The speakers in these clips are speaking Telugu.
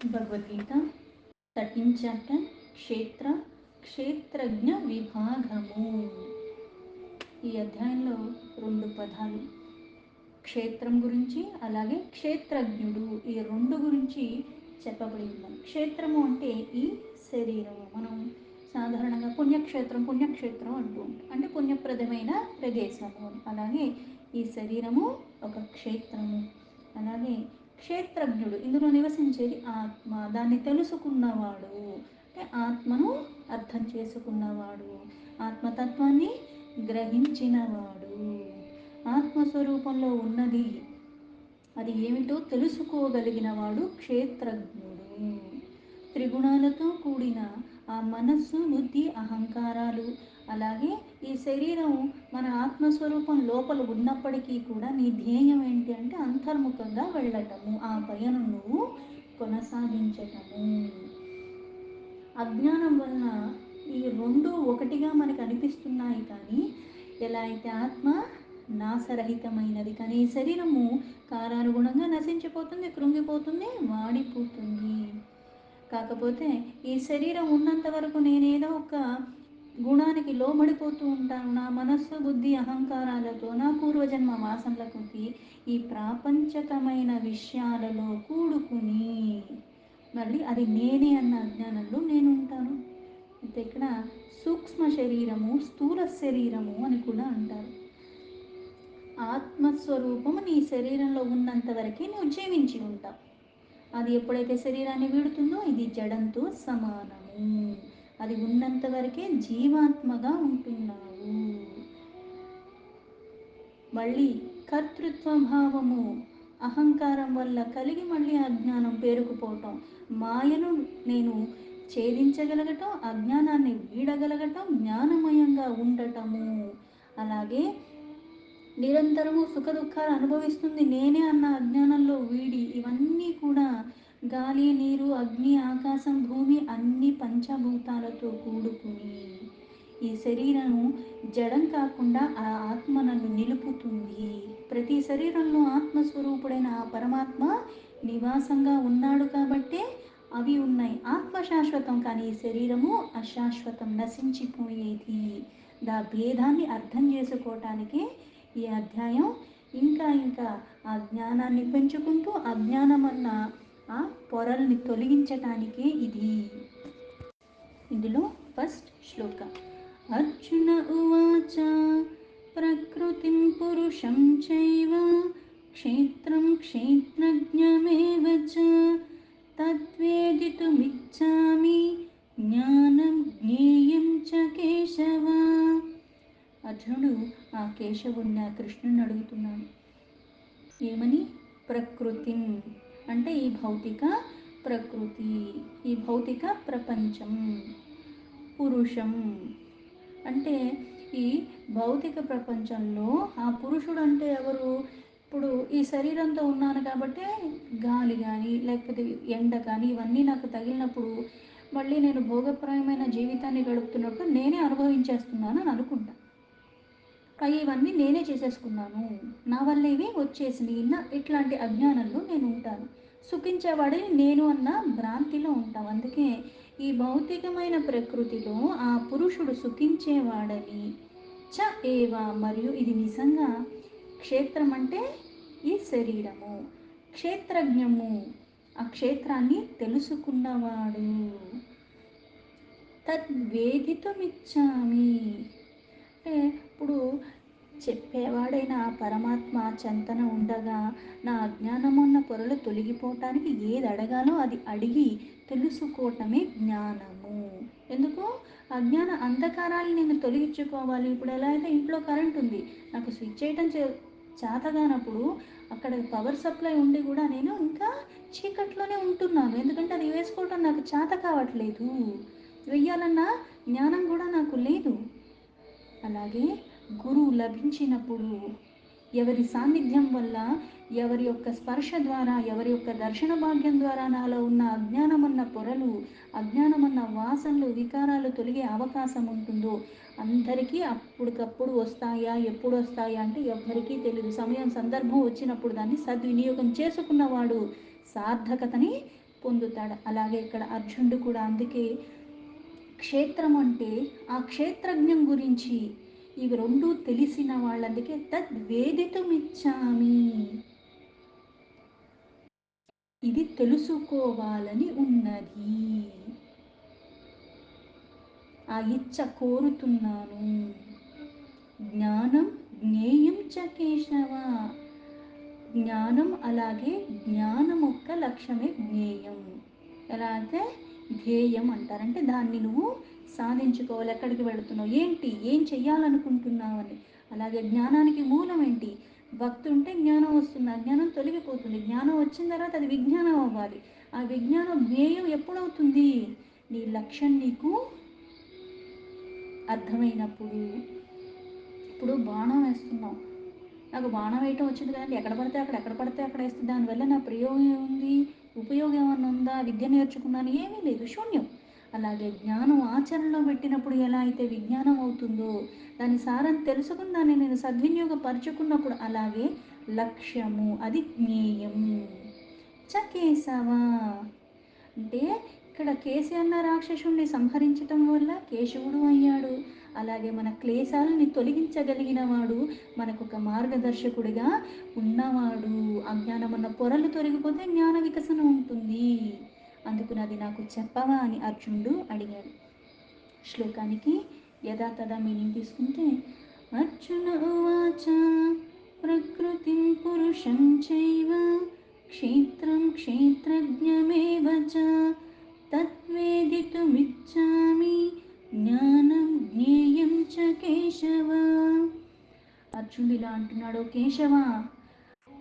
భగవద్గీత 13th చాప్టర్ క్షేత్ర క్షేత్రజ్ఞ విభాగము. ఈ అధ్యాయంలో 2 పదాలు క్షేత్రం గురించి అలాగే క్షేత్రజ్ఞుడు ఈ 2 గురించి చెప్పబడి ఉన్నాయి. క్షేత్రము అంటే ఈ శరీరము. మనం సాధారణంగా పుణ్యక్షేత్రం పుణ్యక్షేత్రం అంటూ ఉంటాం, అంటే పుణ్యప్రదమైన ప్రదేశము. అలాగే ఈ శరీరము ఒక క్షేత్రము. అలాగే క్షేత్రజ్ఞుడు ఇందులో నివసించేది ఆత్మ, దాన్ని తెలుసుకున్నవాడు, అంటే ఆత్మను అర్థం చేసుకున్నవాడు, ఆత్మతత్వాన్ని గ్రహించినవాడు, ఆత్మస్వరూపంలో ఉన్నది అది ఏమిటో తెలుసుకోగలిగినవాడు క్షేత్రజ్ఞుడు. త్రిగుణాలతో కూడిన ఆ మనస్సు, బుద్ధి, అహంకారాలు, అలాగే ఈ శరీరం మన ఆత్మస్వరూపం లోపల ఉన్నప్పటికీ కూడా నీ ధ్యేయం ఏంటి అంటే అంతర్ముఖంగా వెళ్ళటము, ఆ పయనం నువ్వు కొనసాగించటము. అజ్ఞానం వలన ఈ 2 ఒకటిగా మనకు అనిపిస్తున్నాయి, కానీ ఎలా అయితే ఆత్మ నాశరహితమైనది, కానీ ఈ శరీరము కాలానుగుణంగా నశించిపోతుంది, కృంగిపోతుంది, వాడిపోతుంది. కాకపోతే ఈ శరీరం ఉన్నంత వరకు నేనేదో ఒక గుణానికి లోబడిపోతూ ఉంటాను. నా మనస్సు, బుద్ధి, అహంకారాలతో, నా పూర్వజన్మ వాసనలకు ఈ ప్రాపంచకమైన విషయాలలో కూడుకుని మళ్ళీ అది నేనే అన్న అజ్ఞానంలో నేను ఉంటాను. అయితే ఇక్కడ సూక్ష్మ శరీరము, స్థూల శరీరము అని కూడా అంటారు. ఆత్మస్వరూపము నీ శరీరంలో ఉన్నంత వరకే నువ్వు జీవించి ఉంటావు. అది ఎప్పుడైతే శరీరాన్ని వీడుతుందో ఇది జడంతో సమానము. అది ఉన్నంత వరకే జీవాత్మగా ఉంటున్నావు. మళ్ళీ కర్తృత్వ భావము అహంకారం వల్ల కలిగి మళ్ళీ అజ్ఞానం పేరుకుపోవటం, మాయను నేను ఛేదించగలగటం, అజ్ఞానాన్ని వీడగలగటం, జ్ఞానమయంగా ఉండటము. అలాగే నిరంతరము సుఖ దుఃఖాలు అనుభవిస్తుంది నేనే అన్న అజ్ఞానంలో వీడి ఇవన్నీ కూడా గాలి, నీరు, అగ్ని, ఆకాశం, భూమి అన్ని పంచభూతాలతో కూడుకుని ఈ శరీరము జడం కాకుండా ఆ ఆత్మ నన్ను నిలుపుతుంది. ప్రతి శరీరంలో ఆత్మస్వరూపుడైన ఆ పరమాత్మ నివాసంగా ఉన్నాడు కాబట్టే అవి ఉన్నాయి. ఆత్మ శాశ్వతం, కానీ ఈ శరీరము అశాశ్వతం, నశించిపోయేది. దా భేదాన్ని అర్థం చేసుకోవటానికి ఈ అధ్యాయం ఇంకా ఇంకా ఆ జ్ఞానాన్ని పెంచుకుంటూ అజ్ఞానం అన్న ఆ పొరల్ని తొలగించటానికే ఇది. ఇందులో ఫస్ట్ శ్లోక అర్జున ఉవాచ ప్రకృతిం పురుషం చైవ క్షేత్రం క్షేత్రజ్ఞమేవ చ తద్వేదితుమిచ్ఛామి జ్ఞానం జ్ఞేయం చ కేశవ. అర్జునుడు ఆ కేశవుణ్ణి, ఆ కృష్ణుని అడుగుతున్నాడు ఏమని? ప్రకృతి అంటే ఈ భౌతిక ప్రకృతి, ఈ భౌతిక ప్రపంచం. పురుషం అంటే ఈ భౌతిక ప్రపంచంలో ఆ పురుషుడు అంటే ఎవరు? ఇప్పుడు ఈ శరీరంతో ఉన్నాను కాబట్టి గాలి కానీ లేకపోతే ఎండ కానీ ఇవన్నీ నాకు తగిలినప్పుడు మళ్ళీ నేను భోగప్రాయమైన జీవితాన్ని గడుపుతున్నప్పుడు నేనే అనుభవించేస్తున్నాను అని అనుకుంటా. ఇవన్నీ నేనే చేసేసుకున్నాను, నా వల్ల ఇవి వచ్చేసినాయి, ఇట్లాంటి అజ్ఞానంలో నేను ఉంటాను. సుఖించేవాడిని నేను అన్న భ్రాంతిలో ఉంటాం. అందుకే ఈ భౌతికమైన ప్రకృతిలో ఆ పురుషుడు సుఖించేవాడని చ ఏవ, మరియు ఇది నిజంగా క్షేత్రం అంటే ఈ శరీరము, క్షేత్రజ్ఞము ఆ క్షేత్రాన్ని తెలుసుకున్నవాడు, తద్వేదితుమిచ్చామి అంటే ఇప్పుడు చెప్పేవాడైన ఆ పరమాత్మ చెంతన ఉండగా నా అజ్ఞానమున్న పొరలు తొలగిపోవటానికి ఏది అడగాలో అది అడిగి తెలుసుకోవటమే జ్ఞానము. ఎందుకు? అజ్ఞాన అంధకారాలు నేను తొలగించుకోవాలి. ఇప్పుడు ఎలా అయితే ఇంట్లో కరెంట్ ఉంది, నాకు స్విచ్ చేయటం చేతగానప్పుడు అక్కడ పవర్ సప్లై ఉండి కూడా నేను ఇంకా చీకట్లోనే ఉంటున్నాను. ఎందుకంటే అది వేసుకోవటం నాకు చేత కావట్లేదు, వెయ్యాలన్న జ్ఞానం కూడా నాకు లేదు. అలాగే గురువు లభించినప్పుడు ఎవరి సాన్నిధ్యం వల్ల, ఎవరి యొక్క స్పర్శ ద్వారా, ఎవరి యొక్క దర్శన భాగ్యం ద్వారా నాలో ఉన్న అజ్ఞానమన్న పొరలు, అజ్ఞానమన్న వాసనలు, వికారాలు తొలగే అవకాశం ఉంటుందో అందరికీ అప్పటికప్పుడు వస్తాయా, ఎప్పుడు వస్తాయా అంటే ఎవ్వరికీ తెలియదు. సమయం సందర్భం వచ్చినప్పుడు దాన్ని సద్వినియోగం చేసుకున్నవాడు సార్థకతని పొందుతాడు. అలాగే ఇక్కడ అర్జునుడు కూడా అందుకే క్షేత్రం అంటే ఆ క్షేత్రజ్ఞం గురించి ఇవి రెండు తెలిసిన వాళ్ళందుకే తద్వేదితుమిచ్చామి, ఇది తెలుసుకోవాలని ఉన్నది, ఆ ఇచ్చ కోరుతున్నాను. జ్ఞానం జ్ఞేయం చ కేశవ, జ్ఞానం అలాగే జ్ఞానం యొక్క లక్ష్యమే జ్ఞేయం. ఎలా అయితే ధ్యేయం అంటారంటే దాన్ని నువ్వు సాధించుకోవాలి, ఎక్కడికి వెళుతున్నావు, ఏంటి, ఏం చెయ్యాలనుకుంటున్నావు అని. అలాగే జ్ఞానానికి మూలం ఏంటి, భక్తి ఉంటే జ్ఞానం వస్తుంది, అజ్ఞానం తొలగిపోతుంది. జ్ఞానం వచ్చిన తర్వాత అది విజ్ఞానం అవ్వాలి. ఆ విజ్ఞానం జ్ఞేయం ఎప్పుడవుతుంది, నీ లక్ష్యం నీకు అర్థమైనప్పుడు. ఇప్పుడు బాణం వేస్తున్నాం, నాకు బాణం వేయటం వచ్చింది కదండి, ఎక్కడ పడితే అక్కడ వేస్తే దానివల్ల నా ప్రయోగం ఏముంది, ఉపయోగం ఏమన్నా ఉందా, విద్య నేర్చుకున్నాను, ఏమీ లేదు, శూన్యం. అలాగే జ్ఞానం ఆచరణలో పెట్టినప్పుడు ఎలా అయితే విజ్ఞానం అవుతుందో, దాని సారం తెలుసుకుని దాన్ని నేను సద్వినియోగపరుచుకున్నప్పుడు అలాగే లక్ష్యము అది జ్ఞేయం. చకేశవ అంటే ఇక్కడ కేసి అన్న రాక్షసుడిని సంహరించటం వల్ల కేశవుడు అయ్యాడు. అలాగే మన క్లేశాలని తొలగించగలిగిన వాడు, మనకు ఒక మార్గదర్శకుడిగా ఉన్నవాడు. అజ్ఞానం అన్న పొరలు తొలగిపోతే జ్ఞాన వికసన ఉంటుంది. అందుకుని అది నాకు చెప్పవా అని అర్జునుడు అడిగాడు. శ్లోకానికి యథాతథా మీనింగ్ తీసుకుంటే, అర్జున ఉవాచ ప్రకృతిం పురుషం చైవ క్షేత్రం క్షేత్రజ్ఞమేవ చ తద్వేదితుమిచ్చామి జ్ఞానం జ్ఞేయం చ కేశవ. అర్జునుడు ఇలా అంటున్నాడు, కేశవ,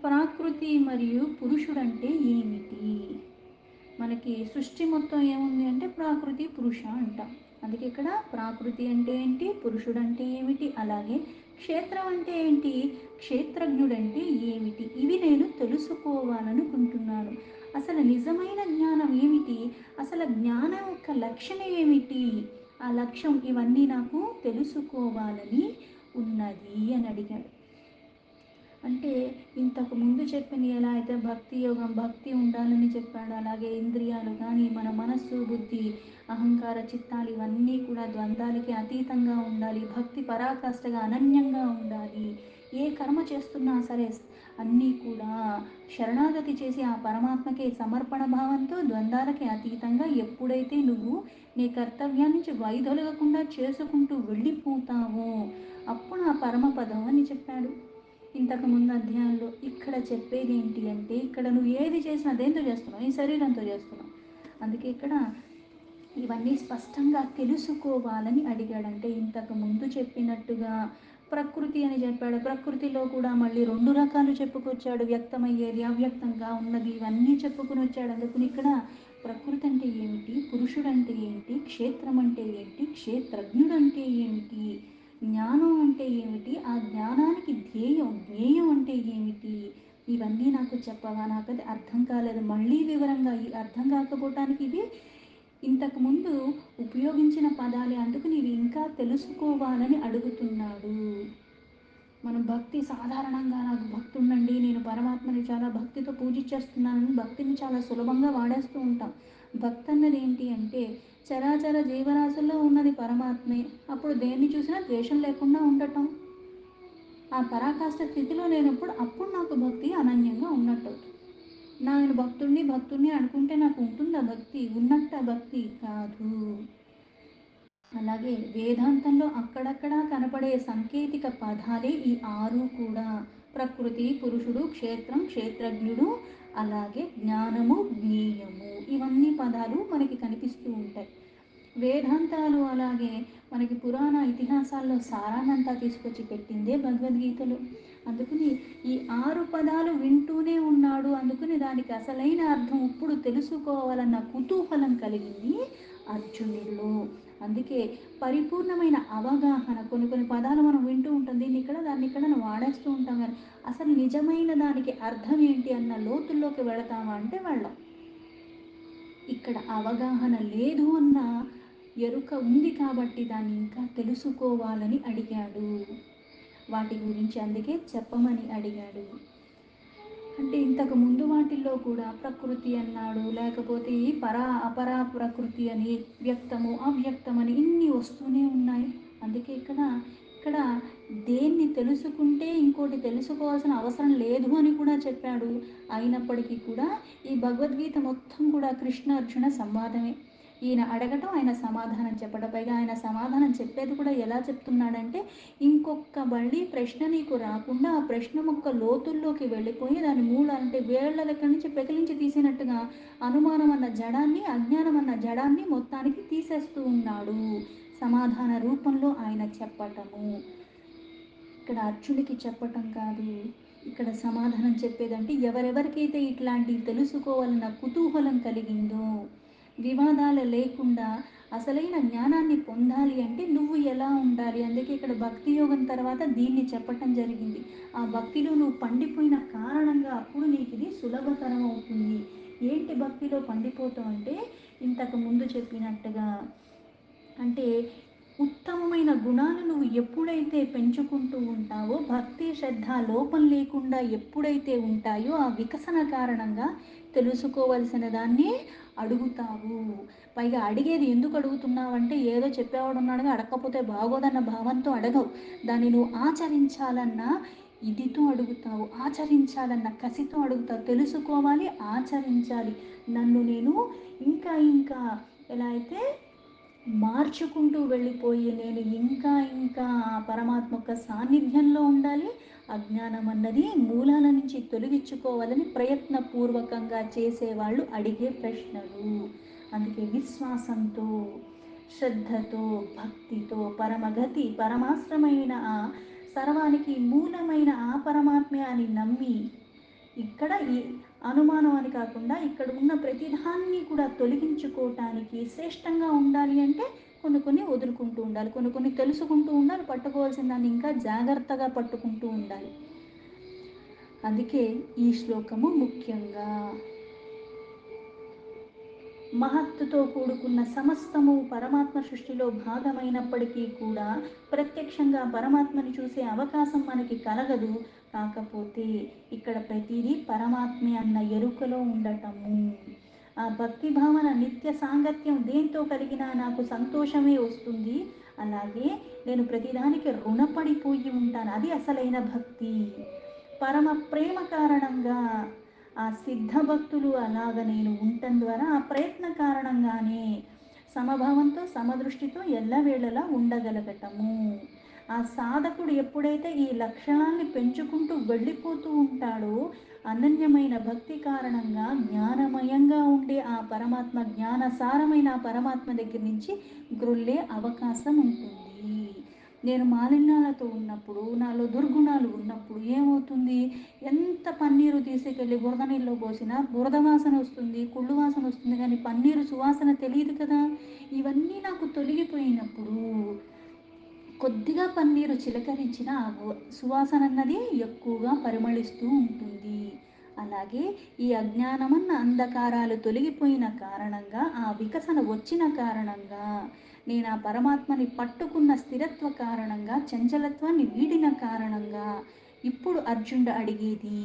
ప్రాకృతి మరియు పురుషుడంటే ఏమిటి? మనకి సృష్టి మొత్తం ఏముంది అంటే ప్రాకృతి పురుష అంటాం. అందుకే ఇక్కడ ప్రాకృతి అంటే ఏంటి, పురుషుడు అంటే ఏమిటి, అలాగే క్షేత్రం అంటే ఏంటి, క్షేత్రజ్ఞుడంటే ఏమిటి, ఇవి నేను తెలుసుకోవాలనుకుంటున్నాను. అసలు నిజమైన జ్ఞానం ఏమిటి, అసలు జ్ఞానం యొక్క లక్ష్యం ఏమిటి, ఆ లక్ష్యం ఇవన్నీ నాకు తెలుసుకోవాలని ఉన్నది అని అడిగాడు. అంటే ఇంతకు ముందు చెప్పింది ఎలా అయితే భక్తి యోగం, భక్తి ఉండాలని చెప్పాడు, అలాగే ఇంద్రియాలు కానీ మన మనస్సు బుద్ధి అహంకార చిత్తాలు ఇవన్నీ కూడా ద్వంద్వాలకి అతీతంగా ఉండాలి, భక్తి పరాకాష్ఠగా అనన్యంగా ఉండాలి, ఏ కర్మ చేస్తున్నా సరే అన్నీ కూడా శరణాగతి చేసి ఆ పరమాత్మకే సమర్పణ భావంతో ద్వంద్వాలకి అతీతంగా ఎప్పుడైతే నువ్వు నీ కర్తవ్యాన్ని నుంచి వైదొలగకుండా చేసుకుంటూ వెళ్ళిపోతావో అప్పుడు ఆ పరమపదం అని చెప్పాడు ఇంతకుముందు అధ్యాయంలో. ఇక్కడ చెప్పేది ఏంటి అంటే, ఇక్కడ నువ్వు ఏది చేసినా దేంతో చేస్తున్నావు, ఈ శరీరంతో చేస్తున్నావు. అందుకే ఇక్కడ ఇవన్నీ స్పష్టంగా తెలుసుకోవాలని అడిగాడంటే, ఇంతకు ముందు చెప్పినట్టుగా ప్రకృతి అని చెప్పాడు, ప్రకృతిలో కూడా మళ్ళీ రెండు రకాలు చెప్పుకొచ్చాడు, వ్యక్తమయ్యేది అవ్యక్తంగా ఉన్నది ఇవన్నీ చెప్పుకుని వచ్చాడు. అందుకని ఇక్కడ ప్రకృతి అంటే ఏమిటి, పురుషుడు అంటే ఏంటి, క్షేత్రం అంటే ఏంటి, క్షేత్రజ్ఞుడు అంటే ఏమిటి, జ్ఞానం అంటే ఏమిటి, ఆ జ్ఞానానికి జ్ఞేయం అంటే ఏమిటి, ఇవన్నీ నాకు చెప్పవా, నాకు అది అర్థం కాలేదు, మళ్ళీ వివరంగా ఈ అర్థం కాకపోవటానికి ఇవి ఇంతకుముందు ఉపయోగించిన పదాలే, అందుకు నీవు ఇంకా తెలుసుకోవాలని అడుగుతున్నాడు. మనం భక్తి సాధారణంగా నాకు భక్తి ఉండండి, నేను పరమాత్మని చాలా భక్తితో పూజించేస్తున్నానని భక్తిని చాలా సులభంగా వాడేస్తూ ఉంటాం. భక్తి అన్నది ఏంటి అంటే చరాచర జీవరాశుల్లో ఉన్నది పరమాత్మే, అప్పుడు దేన్ని చూసినా ద్వేషం లేకుండా ఉండటం, ఆ పరాకాష్ఠ స్థితిలో లేనప్పుడు అప్పుడు నాకు భక్తి అనన్యంగా ఉన్నట్టు. నేను భక్తుణ్ణి అనుకుంటే నాకు ఉంటుందా భక్తి, ఉన్నట్ట భక్తి కాదు. అలాగే వేదాంతంలో అక్కడక్కడ కనపడే సాంకేతిక పదాలే ఈ ఆరు కూడా, ప్రకృతి, పురుషుడు, క్షేత్రం, క్షేత్రజ్ఞుడు, అలాగే జ్ఞానము, జ్ఞేయము, ఇవన్నీ పదాలు మనకి కనిపిస్తూ ఉంటాయి. వేదాంతాలు అలాగే మనకి పురాణ ఇతిహాసాల్లో సారాన్నంతా తీసుకొచ్చి పెట్టిందే భగవద్గీతలో. అందుకని ఈ ఆరు పదాలు వింటూనే ఉన్నాడు, అందుకని దానికి అసలైన అర్థం ఇప్పుడు తెలుసుకోవాలన్న కుతూహలం కలిగింది అర్జునుడిలో. అందుకే పరిపూర్ణమైన అవగాహన, కొన్ని పదాలు మనం వింటూ ఉంటాం, దీన్ని ఇక్కడ దాన్ని ఇక్కడ వాడేస్తూ ఉంటాం, కానీ అసలు నిజమైన దానికి అర్థం ఏంటి అన్న లోతుల్లోకి వెళతామా అంటే వెళ్ళం. ఇక్కడ అవగాహన లేదు అన్న ఎరుక ఉంది కాబట్టి దాన్ని ఇంకా తెలుసుకోవాలని అడిగాడు, వాటి గురించి అందుకే చెప్పమని అడిగాడు. అంటే ఇంతకు ముందు వాటిల్లో కూడా ప్రకృతి అన్నాడు, లేకపోతే ఈ అపరా ప్రకృతి అని, వ్యక్తము, అవ్యక్తమని ఇన్ని వస్తూనే ఉన్నాయి. అందుకే ఇక్కడ దేన్ని తెలుసుకుంటే ఇంకోటి తెలుసుకోవాల్సిన అవసరం లేదు అని కూడా చెప్పాడు. అయినప్పటికీ కూడా ఈ భగవద్గీత మొత్తం కూడా కృష్ణ అర్జున సంవాదమే. ఈయన అడగటం, ఆయన సమాధానం చెప్పడం. పైగా ఆయన సమాధానం చెప్పేది కూడా ఎలా చెప్తున్నాడంటే, ఇంకొక మళ్ళీ ప్రశ్న నీకు రాకుండా ఆ ప్రశ్న మొక్క లోతుల్లోకి వెళ్ళిపోయి దాని మూల అంటే వేళ్ల దగ్గర నుంచి పెకిలించి తీసినట్టుగా అనుమానం అన్న జడాన్ని, అజ్ఞానం అన్న జడాన్ని మొత్తానికి తీసేస్తూ ఉన్నాడు. సమాధాన రూపంలో ఆయన చెప్పటము. ఇక్కడ అర్జునుడికి చెప్పటం కాదు, ఇక్కడ సమాధానం చెప్పేదంటే ఎవరెవరికైతే ఇట్లాంటివి తెలుసుకోవాలన్న కుతూహలం కలిగిందో, వివాదాలు లేకుండా అసలైన జ్ఞానాన్ని పొందాలి అంటే నువ్వు ఎలా ఉండాలి. అందుకే ఇక్కడ భక్తి యోగం తర్వాత దీన్ని చెప్పటం జరిగింది. ఆ భక్తిలో నువ్వు పండిపోయిన కారణంగా అప్పుడు నీకు ఇది సులభతరం అవుతుంది. ఏంటి భక్తిలో పండిపోతావు అంటే, ఇంతకు ముందు చెప్పినట్టుగా అంటే ఉత్తమమైన గుణాలు నువ్వు ఎప్పుడైతే పెంచుకుంటూ ఉంటావో, భక్తి శ్రద్ధ లోపం లేకుండా ఎప్పుడైతే ఉంటాయో, ఆ వికసన కారణంగా తెలుసుకోవలసిన దాన్ని అడుగుతావు. పైగా అడిగేది ఎందుకు అడుగుతున్నావు అంటే, ఏదో చెప్పేవాడు ఉన్నాడుగా అడగకపోతే బాగోదన్న భావంతో అడగవు. దాన్ని నువ్వు ఆచరించాలన్న ఇదితో అడుగుతావు, ఆచరించాలన్న కసితో అడుగుతావు. తెలుసుకోవాలి, ఆచరించాలి, నన్ను నేను ఇంకా ఇంకా ఎలా అయితే మార్చుకుంటూ వెళ్ళిపోయి నేను ఇంకా ఇంకా ఆ పరమాత్మ యొక్క సాన్నిధ్యంలో ఉండాలి. అజ్ఞానం అన్నది మూలాల నుంచి తొలగించుకోవాలని ప్రయత్నపూర్వకంగా చేసేవాళ్ళు అడిగే ప్రశ్నలు. అందుకే విశ్వాసంతో, శ్రద్ధతో, భక్తితో, పరమగతి పరమాశ్రమైన ఆ సర్వానికి మూలమైన ఆ పరమాత్మే అని నమ్మి, ఇక్కడ ఈ అనుమానం అని కాకుండా ఇక్కడ ఉన్న ప్రతిదాన్ని కూడా తొలగించుకోవటానికి శ్రేష్టంగా ఉండాలి అంటే కొన్ని వదులుకుంటూ ఉండాలి, కొన్ని తెలుసుకుంటూ ఉండాలి, పట్టుకోవాల్సిన దాన్ని ఇంకా జాగ్రత్తగా పట్టుకుంటూ ఉండాలి. అందుకే ఈ శ్లోకము ముఖ్యంగా మహత్తుతో కూడుకున్న సమస్తము పరమాత్మ సృష్టిలో భాగమైనప్పటికీ కూడా ప్రత్యక్షంగా పరమాత్మని చూసే అవకాశం మనకి కలగదు. కాకపోతే ఇక్కడ ప్రతిదీ పరమాత్మే అన్న ఎరుకలో ఉండటము, ఆ భక్తి భావన నిత్య సాంగత్యం దేంతో కలిగినా నాకు సంతోషమే వస్తుంది. అలాగే నేను ప్రతిదానికి రుణపడిపోయి ఉంటాను, అది అసలైన భక్తి. పరమ ప్రేమ కారణంగా ఆ సిద్ధ భక్తులు అలాగ నేను ఉండటం ద్వారా ఆ ప్రయత్న కారణంగానే సమభావంతో సమదృష్టితో ఎల్లవేళలా ఉండగలగటము. ఆ సాధకుడు ఎప్పుడైతే ఈ లక్షణాన్ని పెంచుకుంటూ వెళ్ళిపోతూ ఉంటాడో, అనన్యమైన భక్తి కారణంగా జ్ఞానమయంగా ఉండే ఆ పరమాత్మ, జ్ఞానసారమైన ఆ పరమాత్మ దగ్గర నుంచి గ్రొల్లే అవకాశం ఉంటుంది. నేను మాలిన్యాలతో ఉన్నప్పుడు, నాలో దుర్గుణాలు ఉన్నప్పుడు ఏమవుతుంది, ఎంత పన్నీరు తీసుకెళ్ళి బురద నీళ్ళలో పోసినా బురద వాసన వస్తుంది, కుళ్ళు వాసన వస్తుంది, కానీ పన్నీరు సువాసన తెలియదు కదా. ఇవన్నీ నాకు తొలగిపోయినప్పుడు కొద్దిగా పన్నీరు చిలకరించిన ఆ సువాసన అన్నది ఎక్కువగా పరిమళిస్తూ ఉంటుంది. అలాగే ఈ అజ్ఞానమన్న అంధకారాలు తొలగిపోయిన కారణంగా, ఆ వికసన వచ్చిన కారణంగా, నేను ఆ పరమాత్మని పట్టుకున్న స్థిరత్వ కారణంగా, చంచలత్వాన్ని వీడిన కారణంగా ఇప్పుడు అర్జునుడు అడిగేది,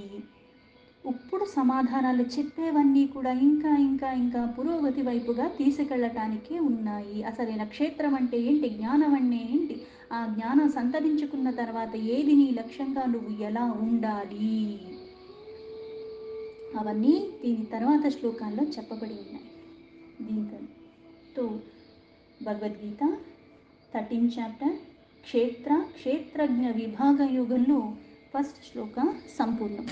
ఇప్పుడు సమాధానాలు చెప్పేవన్నీ కూడా ఇంకా ఇంకా ఇంకా పురోగతి వైపుగా తీసుకెళ్ళటానికే ఉన్నాయి. అసలైన క్షేత్రం అంటే ఏంటి, జ్ఞానం అంటే ఏంటి, ఆ జ్ఞానం సంతరించుకున్న తర్వాత ఏది నీ లక్ష్యంగా నువ్వు ఎలా ఉండాలి, అవన్నీ దీని తర్వాత శ్లోకాల్లో చెప్పబడి ఉన్నాయి. దీంతో భగవద్గీత 13th చాప్టర్ క్షేత్రజ్ఞ విభాగ యోగంలో ఫస్ట్ శ్లోక సంపూర్ణం.